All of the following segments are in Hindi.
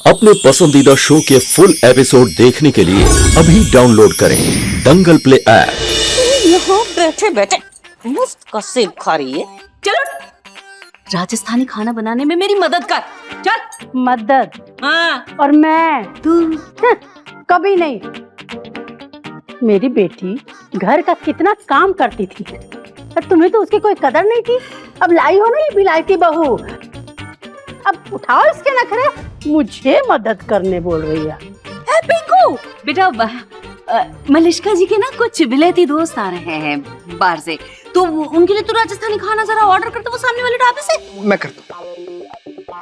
अपने पसंदीदा शो के फुल एपिसोड देखने के लिए अभी डाउनलोड करें दंगल प्ले ऐप। यहाँ बैठे बैठे मुफ्त का सेब खा रही है। चलो राजस्थानी खाना बनाने में मेरी मदद कर। चल मदद। हाँ। और मैं तू कभी नहीं। मेरी बेटी घर का कितना काम करती थी और तुम्हें तो उसकी कोई कदर नहीं थी। अब लाई हो ना ये बिलायती बहू, अब उठाओ इसके नखरे, मुझे मदद करने बोल रही है। पिंकू बेटा, मलिष्का जी के ना कुछ विलायती दोस्त आ रहे हैं बाहर से, तो उनके लिए तो राजस्थानी खाना जरा ऑर्डर कर दो, वो सामने वाले ढाबे से। मैं करता हूँ।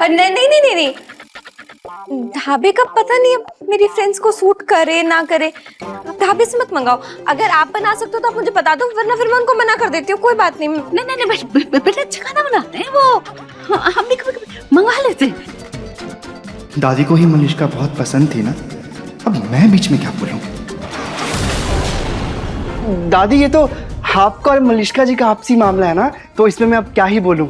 नहीं, ढाबे का पता नहीं अब मेरी फ्रेंड्स को सूट करे ना करे। ढाबे से मत मंगाओ, अगर आप बना सकते हो तो आप मुझे बता दो, वरना फिर मैं उनको मना कर देती हूँ। कोई बात नहीं। नहीं बेटा, अच्छा खाना बनाते हैं वो, हम भी कभी मंगा लेते हैं। दादी को ही मलिष्का बहुत पसंद थी ना, अब मैं बीच में क्या बोलूं। दादी ये तो आपका और मलिष्का जी का आपसी मामला है ना, तो इसमें मैं अब क्या ही बोलूं।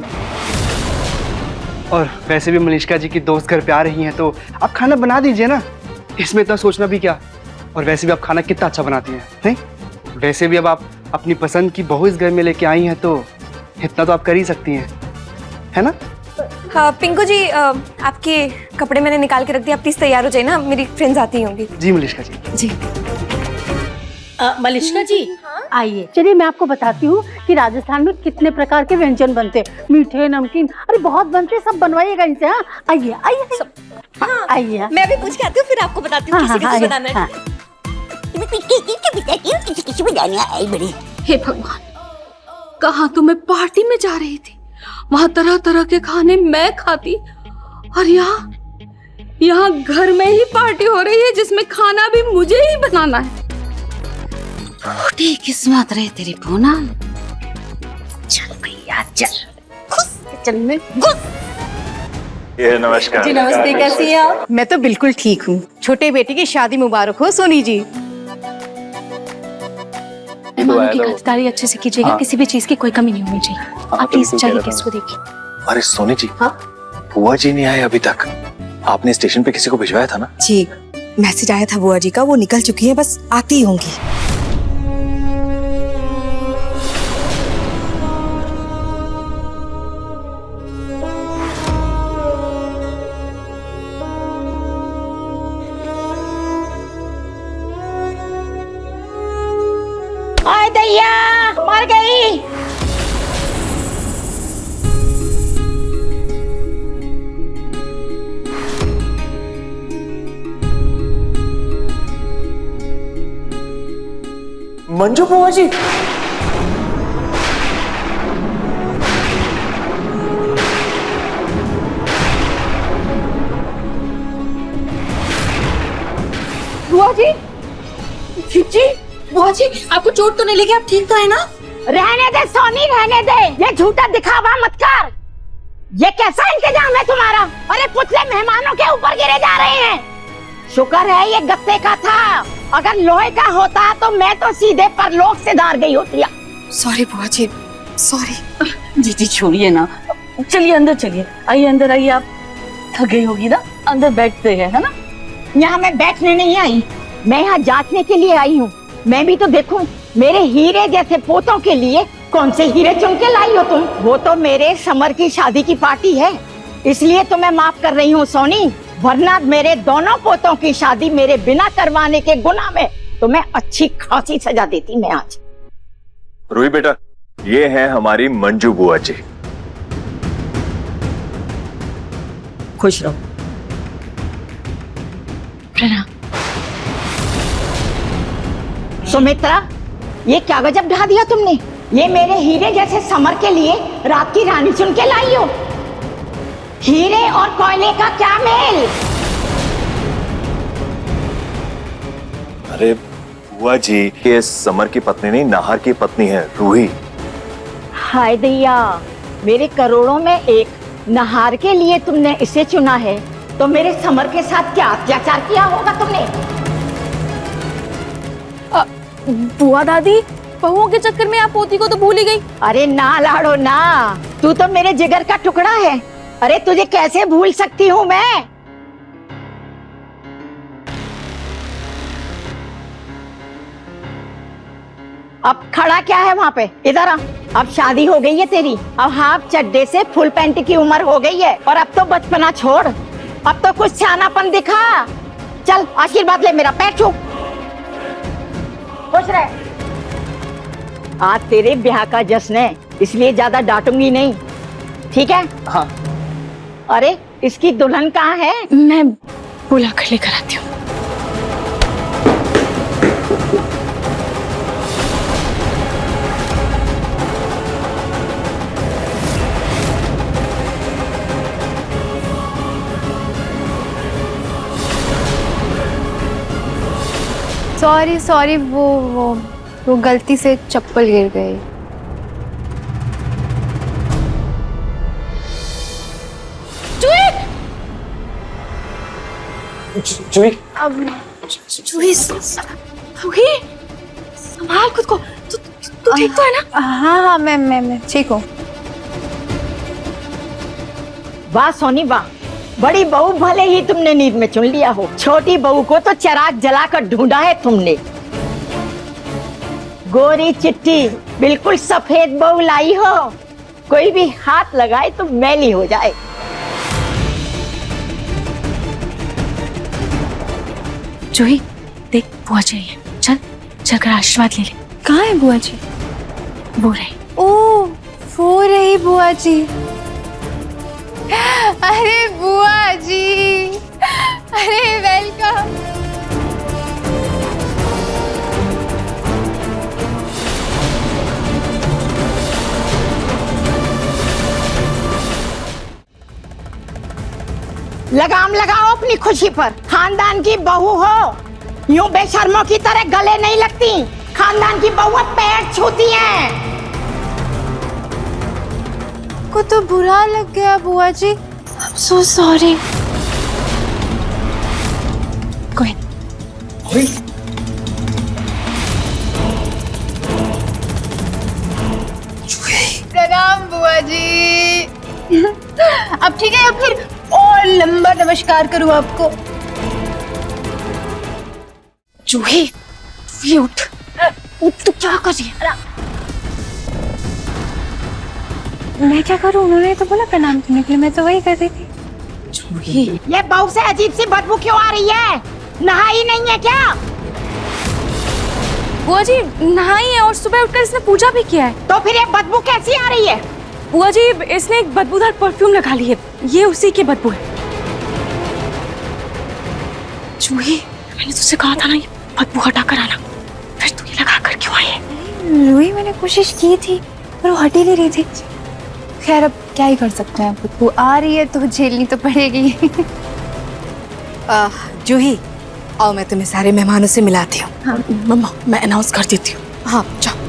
और वैसे भी मलिष्का जी की दोस्त घर पे आ रही हैं, तो आप खाना बना दीजिए ना, इसमें इतना सोचना भी क्या। और वैसे भी आप खाना कितना अच्छा बनाती हैं, नहीं? वैसे भी अब आप अपनी पसंद की बहू इस घर में लेके आई हैं, तो इतना तो आप कर ही सकती हैं, है ना? हाँ पिंकू जी, आपके कपड़े मैंने निकाल के रख दिए, आप प्लीज तैयार हो जाइए ना, मेरी फ्रेंड्स आती होंगी। जी मलिष्का जी। जी मलिष्का जी आइए, चलिए मैं आपको बताती हूँ कि राजस्थान में कितने प्रकार के व्यंजन बनते हैं, मीठे नमकीन, अरे बहुत बनते हैं, सब बनवाइएगा इनसे। हाँ आइए आइए सब। हाँ, आइए। मैं भी पूछ के आती हूँ, फिर आपको बताती हूँ किसी बनाना है। हे भगवान, कहाँ तो मैं पार्टी में जा रही थी, वहाँ तरह तरह के खाने मैं खाती, और यहाँ घर में ही पार्टी हो रही है जिसमें खाना भी मुझे ही बनाना है। फूटी किस्मत रहे तेरी पूनम। चल भैया चल, चल ये नमस्कार। जी नमस्ते, कैसी हैं आप? मैं तो बिल्कुल ठीक हूँ। छोटे बेटे की शादी मुबारक हो सोनी जी। मेहमानों की खातिरदारी अच्छे से कीजिएगा। हाँ। किसी भी चीज की कोई कमी नहीं होनी चाहिए। आप प्लीज जाइए, गेस्ट को देखिए। अरे सोनी जी, हाँ? बुआ जी नहीं आए अभी तक। आपने स्टेशन पे किसी को भिजवाया था ना? जी मैसेज आया था बुआ जी का, वो निकल चुकी है, बस आती ही होंगी। आय दैया, मर गई। मंजू बुआ जी, बुआ जी, जी बुआ जी, आपको चोट तो नहीं लगी? आप ठीक तो है ना? रहने दे सोनी, रहने दे, ये झूठा दिखावा मत कर। ये कैसा इंतजाम है तुम्हारा? अरे पुतले मेहमानों के ऊपर गिरे जा रहे हैं। शुक्र है ये गत्ते का था, अगर लोहे का होता तो मैं तो सीधे परलोक से धार गई होती। सॉरी बुआ जी, सॉरी। जी छोड़िए ना, चलिए अंदर चलिए। आइए अंदर आइए, आप थक गई होगी ना, अंदर बैठते हैं, है ना? यहाँ मैं बैठने नहीं आई, मैं यहाँ जांचने के लिए आई हूँ। मैं भी तो देखूं मेरे हीरे जैसे पोतों के लिए कौन से हीरे चुन के लाई हो तुम। वो तो मेरे समर की शादी की पार्टी है, इसलिए तो मैं माफ कर रही हूँ सोनी, वरना मेरे दोनों पोतों की शादी मेरे बिना करवाने के गुनाह में तो मैं अच्छी खासी सजा देती मैं आज। रूही बेटा, ये है हमारी मंजू बुआ जी। खुश रहो। प्रणाम। सुमित्रा, ये क्या गजब ढा दिया तुमने। ये मेरे हीरे जैसे समर के लिए रात की रानी चुन के लाई हो। हीरे और कोयले का क्या मेल। अरे बुआ जी, ये समर की पत्नी नहीं, नाहर की पत्नी है रूही। हाय दैया, मेरे करोड़ों में एक नहार के लिए तुमने इसे चुना है, तो मेरे समर के साथ क्या अत्याचार किया होगा तुमने। बुआ दादी, बहुओं के चक्कर में आप पोती को तो भूल ही गई। अरे ना लाड़ो ना, तू तो मेरे जिगर का टुकड़ा है। अरे तुझे कैसे भूल सकती हूँ मैं। अब खड़ा क्या है वहाँ पे? इधर आ। अब शादी हो गई है तेरी, अब हाफ चड्डे से फुल पैंट की उम्र हो गई है, और अब तो बचपना छोड़, अब तो कुछ सियानापन दिखा। चल आशीर्वाद ले मेरा, पैर छू। खुश रह। आज तेरे ब्याह का जश्न है, इसलिए ज्यादा डांटूंगी नहीं, ठीक है? हाँ। अरे इसकी दुल्हन कहाँ है? मैं बुला कर लेकर आती हूँ। सॉरी सॉरी, वो गलती से चप्पल गिर गई। जूही, जूही संभाल खुद को। तू ठीक तो है ना? हाँ, मैं ठीक हूँ। वाह सोनी वाह, बड़ी बहू भले ही तुमने नींद में चुन लिया हो, छोटी बहू को तो चिराग जलाकर ढूंढा है तुमने। गोरी चिट्टी बिल्कुल सफेद बहू लाई हो, कोई भी हाथ लगाए तो मैली हो जाए। जूही देख, बुआ जी है, चल कर आशीर्वाद ले ले। कहाँ है बुआ जी? वो रही। ओ, वो रही बुआ जी। अरे बुआ जी, अरे वेलकम। लगाम लगाओ अपनी खुशी पर, खानदान की बहू हो, यूं बेशर्मों की तरह गले नहीं लगती। खानदान की बहुएं पैर छूती हैं। को तो बुरा लग गया बुआ जी, आई एम सो सॉरी। कोई प्रणाम बुआ जी। अब ठीक है, अब फिर और लंबा नमस्कार करूँ आपको? जूही, उठ। तू क्या कर रही है? मैं क्या करूँ? उन्होंने तो बोला प्रणाम करने के लिए, मैं तो वही कर रही थी। जूही, ये बहू से अजीब सी बदबू क्यों आ रही है? नहाई नहीं है क्या? बुआ जी नहाई है और सुबह उठकर इसने पूजा भी किया है। तो फिर ये बदबू कैसी आ रही है? बुआ जी इसने एक बदबूदार परफ्यूम लगा ली है, ये उसी की बदबू है। जूही, मैंने तुझसे कहा था ना ये बदबू हटा कर आना, फिर तू ये लगा कर क्यों आई है? रूही, मैंने कोशिश की थी पर वो हट ही नहीं रही थी। खैर अब क्या ही कर सकते हैं, बदबू आ रही है तो झेलनी तो पड़ेगी। जूही, आओ मैं तुम्हें सारे मेहमानों से मिलाती हूँ। हाँ। मम्मा मैं अनाउंस कर देती हूँ। हाँ जाओ।